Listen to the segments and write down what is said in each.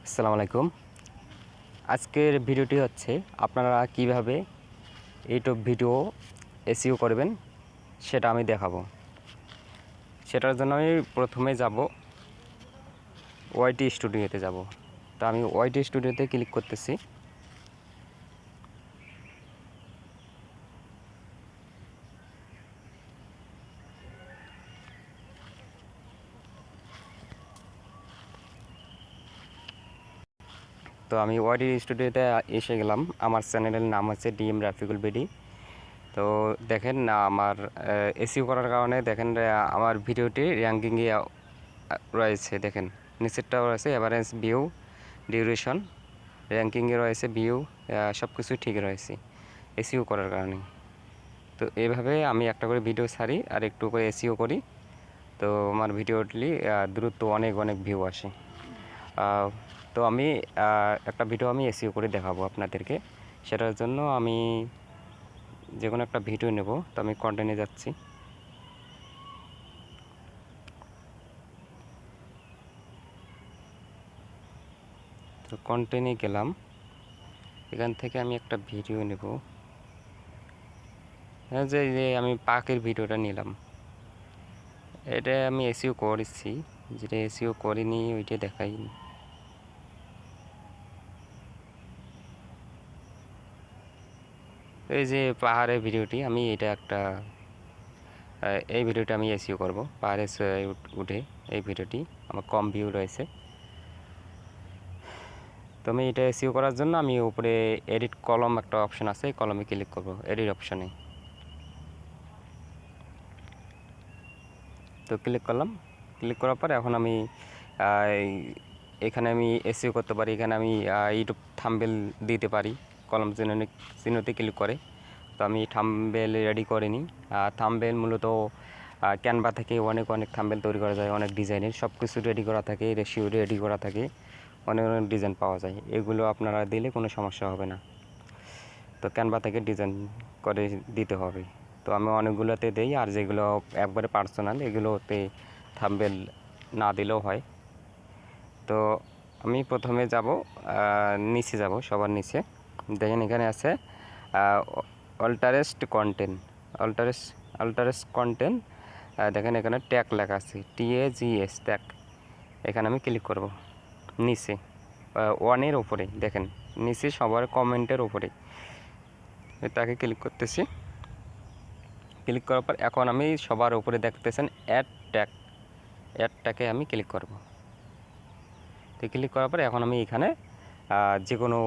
আসসালামু আলাইকুম। আজকের ভিডিওটি হচ্ছে আপনারা কিভাবে ইউটিউব ভিডিও এসইও করবেন সেটা আমি দেখাবো। সেটার জন্য আমি প্রথমে যাব ওয়াইটি স্টুডিওতে যাব। তো আমি ওয়াইটি স্টুডিওতে ক্লিক করতেছি। তো আমি ওয়াইটি স্টুডিওতে এসে গেলাম। আমার চ্যানেলের নাম হচ্ছে ডিএম রাফিকুল বিডি। তো দেখেন না, আমার এসইও করার কারণে দেখেন আমার ভিডিওটি র্যাঙ্কিংয়ে রয়েছে। দেখেন নিচেরটাও রয়েছে এভারেজ ভিউ, ডিউরেশন, র্যাঙ্কিংয়ে রয়েছে, ভিউ, সব কিছু ঠিক রয়েছে এসইও করার কারণে। তো এইভাবে আমি একটা করে ভিডিও ছাড়ি আর একটু করে এসইও করি। তো আমার ভিডিওটি দ্রুত অনেক অনেক ভিউ আসে। তো আমি একটা ভিডিও আমি এসইও করে দেখাবো আপনাদেরকে। সেটার জন্য আমি যে কোনো একটা ভিডিও নেব। তো আমি কন্টেন্টে যাচ্ছি। তো কন্টেন্টে গেলাম, এখান থেকে আমি একটা ভিডিও নেব। যে যে আমি পাখির ভিডিওটা নিলাম, এটা আমি এসইও করেছি, যেটা এসইও করিনি ওইটা দেখাইনি। এই যে পাহাড়ের ভিডিওটি, আমি এটা একটা এই ভিডিওটা আমি এসইও করব। পাহাড়ে উঠে এই ভিডিওটি আমার কম ভিউ রয়েছে। তো আমি এটা এসইও করার জন্য আমি উপরে এডিট কলম একটা অপশন আছে, এই কলমে ক্লিক করব, এডিট অপশানে। তো ক্লিক করলাম। ক্লিক করার পর এখন আমি এখানে আমি এসইও করতে পারি। এখানে আমি ইউটিউব থাম্বনেল দিতে পারি কলম চিহ্নতে ক্লিক করে। তো আমি থাম্বনেল রেডি করে নিই। থাম্বনেল মূলত ক্যানভা থেকে অনেক অনেক থাম্বনেল তৈরি করা যায়, অনেক ডিজাইনের, সব কিছু রেডি করা থাকে, রেশিও রেডি করা থাকে, অনেক অনেক ডিজাইন পাওয়া যায়। এগুলো আপনারা দিলে কোনো সমস্যা হবে না। তো ক্যানভা থেকে ডিজাইন করে দিতে হবে। তো আমি অনেকগুলোতে দিই, আর যেগুলো একবারে পার্সোনাল এগুলোতে থাম্বনেল না দিলেও হয়। তো আমি প্রথমে যাব, নিচে যাব, সবার নিচে দেখেন এখানে আছে অল্টারেস্ট কন্টেন্ট, অল্টারেস্ট কন্টেন্ট। দেখেন এখানে ট্যাগ লেখা আছে, TAGS ট্যাগ। এখানে আমি ক্লিক করব। নিচে ওয়ানের ওপরে দেখেন, নিচে সবার কমেন্টের ওপরে এটাকে ক্লিক করতেছি। ক্লিক করার পর এখন আমি সবার উপরে দেখতেছেন অ্যাড ট্যাগ, অ্যাডটাকে আমি ক্লিক করব। তো ক্লিক করার পর এখন আমি এখানে যে কোনো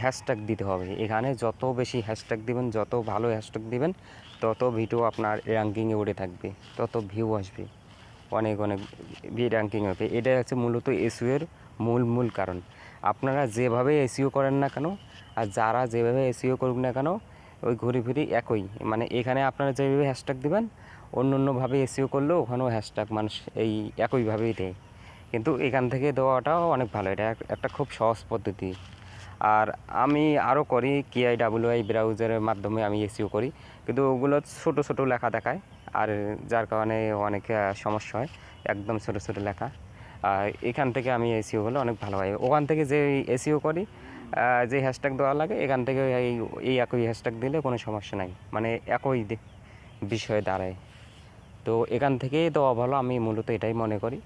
হ্যাশট্যাগ দিতে হবে। এখানে যত বেশি হ্যাশট্যাগ দিবেন, যত ভালো হ্যাশট্যাগ দিবেন, তত ভিডিও আপনার র্যাঙ্কিংয়ে উঠে থাকবে, তত ভিউ আসবে, অনেক অনেক র্যাঙ্কিং হবে। এটাই হচ্ছে মূলত এসইওর মূল কারণ। আপনারা যেভাবে এসইও করেন না কেন, আর যারা যেভাবে এসইও করুক না কেন, ওই ঘুরে ফিরে একই। মানে এখানে আপনারা যেভাবে হ্যাশট্যাগ দেবেন, অন্যভাবে এসইও করলেও ওখানেও হ্যাশট্যাগ মানুষ এই একইভাবেই দেয়। কিন্তু এখান থেকে দেওয়াটাও অনেক ভালো, এটা একটা খুব সহজ পদ্ধতি। আর আমি আরও করি KIWI ব্রাউজারের মাধ্যমে আমি এসইও করি, কিন্তু ওগুলো ছোটো ছোটো লেখা দেখায়, আর যার কারণে অনেক সমস্যা হয়, একদম ছোটো ছোটো লেখা। এখান থেকে আমি এসইও হলে অনেক ভালো হয়। ওখান থেকে যে এসইও করি, যে হ্যাশট্যাগ দেওয়া লাগে, এখান থেকে এই একই হ্যাশট্যাগ দিলে কোনো সমস্যা নাই, মানে একই বিষয়ে দাঁড়ায়। তো এখান থেকেই দেওয়া ভালো, আমি মূলত এটাই মনে করি।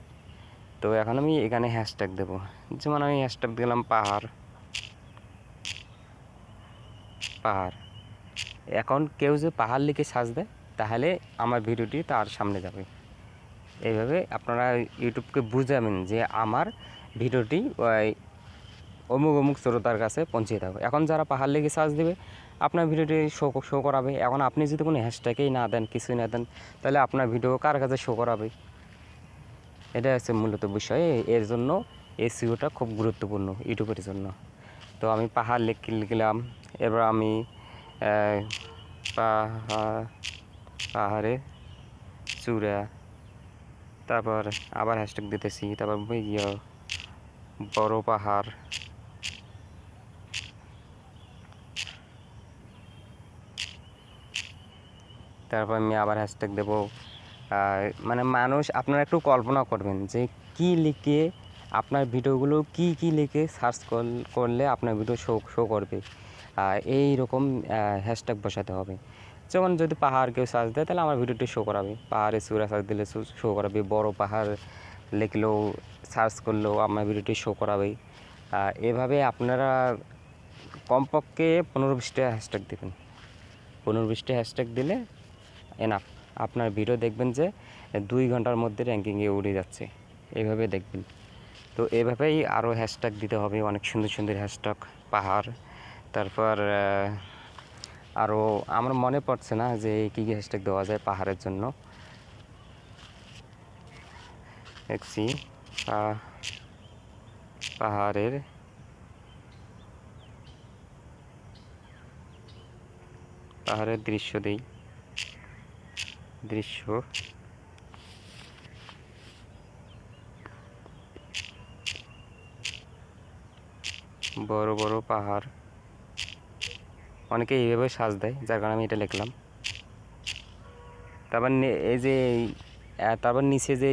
তো এখন আমি এখানে হ্যাশট্যাগ দেবো, যেমন আমি হ্যাশট্যাগ দিলাম পাহাড়। পাহাড়, এখন কেউ যে পাহাড় লিখে সার্চ দেয়, তাহলে আমার ভিডিওটি তার সামনে যাবে। এইভাবে আপনারা ইউটিউবকে বুঝাবেন যে আমার ভিডিওটি অমুক অমুক শ্রোতার কাছে পৌঁছে দেবে। এখন যারা পাহাড় লিখে সার্চ দেবে, আপনার ভিডিওটি শো করাবে। এখন আপনি যদি কোনো হ্যাশট্যাগেই না দেন, কিছুই না দেন, তাহলে আপনার ভিডিও কার কাছে শো করাবে? এটা হচ্ছে মূলত বিষয়। এর জন্য এসইওটা খুব গুরুত্বপূর্ণ ইউটিউবের জন্য। তো আমি পাহাড় লিখলাম। এবার আমি পাহাড়ে চূড়া, তারপর আবার হ্যাশট্যাগ দিতেছি, তারপর বড় পাহাড়, তারপর আমি আবার হ্যাশট্যাগ দেবো। মানে মানুষ, আপনারা একটু কল্পনা করবেন যে কি লিখে আপনার ভিডিওগুলো কি কি লিখে সার্চ করলে আপনার ভিডিও শো করবে, এই রকম হ্যাশট্যাগ বসাতে হবে। যেমন যদি পাহাড় কেউ সার্চ দেয় তাহলে আমার ভিডিওটি শো করাবে, পাহাড়ে চূড়া সার্চ দিলে শো করাবে, বড় পাহাড় লিখলেও সার্চ করলেও আমার ভিডিওটি শো করাবে। এভাবে আপনারা কমপক্ষে 15-20টা হ্যাশট্যাগ দেবেন। 15-20টা হ্যাশট্যাগ দিলে এনাফ। আপনার ভিডিও দেখবেন যে 2 ঘন্টার মধ্যে র্যাঙ্কিংয়ে উঠে যাচ্ছে, এইভাবে দেখবেন। তো এভাবেই আরও হ্যাশট্যাগ দিতে হবে, অনেক সুন্দর সুন্দর হ্যাশট্যাগ, পাহাড়, তারপর আরও আমার মনে পড়ছে না যে কী কী হ্যাশট্যাগ দেওয়া যায় পাহাড়ের জন্য। দেখছি পাহাড়ের দৃশ্য দেই, দৃশ্য, বড় বড় পাহাড়, অনেকে এইভাবে সাজ দেয়, যার কারণে আমি এটা লিখলাম। তারপর এই যে তারপর নিচে যে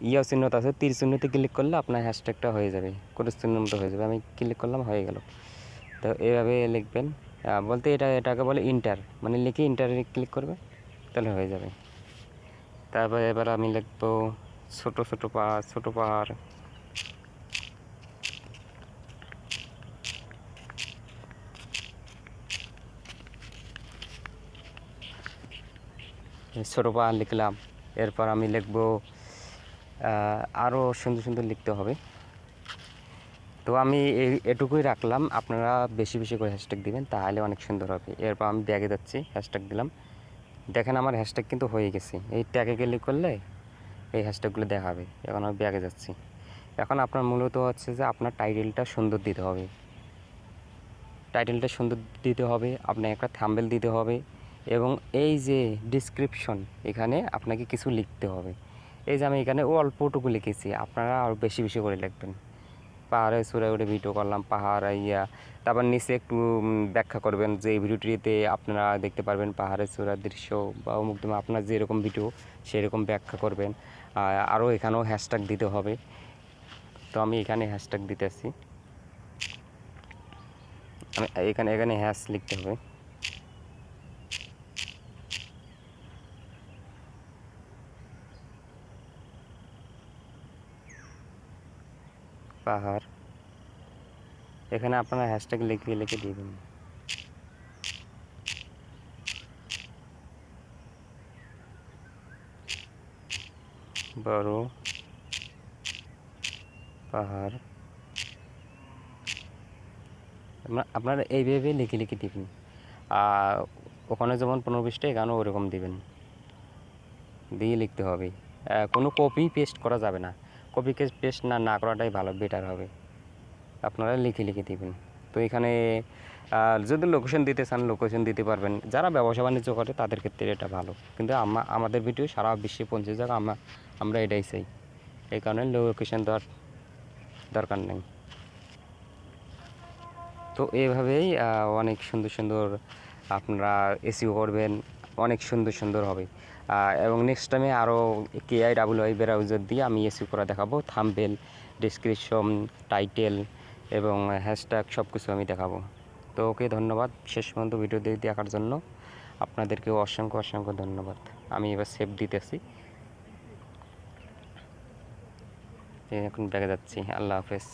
ইয়া চিহ্নটা আছে, তীর চিহ্নতে ক্লিক করলে আপনার হ্যাশট্যাগটা হয়ে যাবে, ক্রস চিহ্নের মতো হয়ে যাবে। আমি ক্লিক করলাম, হয়ে গেল। তো এইভাবে লিখবেন, বলতে এটাকে বলে ইন্টার, মানে লিখে ইন্টারে ক্লিক করবে তাহলে হয়ে যাবে। তারপর এবার আমি লিখবো ছোটো পাহাড়, ছোটো পাহাড় লিখলাম। এরপর আমি লিখবো আরও সুন্দর সুন্দর লিখতে হবে। তো আমি এটুকুই রাখলাম, আপনারা বেশি বেশি করে হ্যাশট্যাগ দিবেন, তাহলে অনেক সুন্দর হবে। এরপর আমি ব্যাগে যাচ্ছি, হ্যাশট্যাগ দিলাম, দেখেন আমার হ্যাশট্যাগ কিন্তু হয়ে গেছে। এই ট্যাগে ক্লিক করলে এই হ্যাশট্যাগুলো দেখাবে। এখন আমি ব্যাগে যাচ্ছি। এখন আপনার মূলত হচ্ছে যে আপনার টাইটেলটা সুন্দর দিতে হবে, আপনার একটা থাম্বনেল দিতে হবে, এবং এই যে ডিসক্রিপশন, এখানে আপনাকে কিছু লিখতে হবে। এই যে আমি এখানে অল্পটুকু লিখেছি, আপনারা আরও বেশি বেশি করে লিখবেন। পাহাড়ে চূড়ায় উঠে ভিডিও করলাম, পাহাড় তারপর নিচে একটু ব্যাখ্যা করবেন যে এই ভিডিওটিতে আপনারা দেখতে পারবেন পাহাড়ের চূড়ার দৃশ্য বা অমুক আপনার যেরকম ভিডিও সেরকম ব্যাখ্যা করবেন। আরও এখানেও হ্যাশট্যাগ দিতে হবে। তো আমি এখানে হ্যাশট্যাগ দিতেছি, আমি এখানে হ্যাশ লিখতে হবে। পাহাড়, এখানে আপনারা হ্যাশট্যাগ লিখে দিবেন। বড় পাহাড়, আপনারা এইভাবে লিখে দিবেন। ওখানে যেমন 15-20টা, এখানেও ওরকম দিবেন, দিয়ে লিখতে হবে। কোনো কপি পেস্ট করা যাবে না, কপি পেস্ট না করাটাই ভালো, বেটার হবে। আপনারা লিখে দিবেন। তো এখানে যদি লোকেশন দিতে চান লোকেশন দিতে পারবেন, যারা ব্যবসা বাণিজ্য করে তাদের ক্ষেত্রে এটা ভালো। কিন্তু আমাদের ভিডিও সারা বিশ্বে পৌঁছে যাক, আমরা এটাই চাই, এই কারণে লোকেশন দেওয়ার দরকার নেই। তো এইভাবেই অনেক সুন্দর সুন্দর আপনারা এসইও করবেন, অনেক সুন্দর হবে। এবং নেক্সট টাইমে আরও KIWI ব্রাউজার দিয়ে আমি এসইও করা দেখাবো, থাম্বনেল, ডেসক্রিপশন, টাইটেল এবং হ্যাশট্যাগ সব কিছু আমি দেখাবো। তো ওকে, ধন্যবাদ শেষ পর্যন্ত ভিডিও দেখার জন্য। আপনাদেরকেও অসংখ্য ধন্যবাদ। আমি এবার সেভ দিতেছি, এখন ব্যাগে যাচ্ছি। আল্লাহ হাফেজ।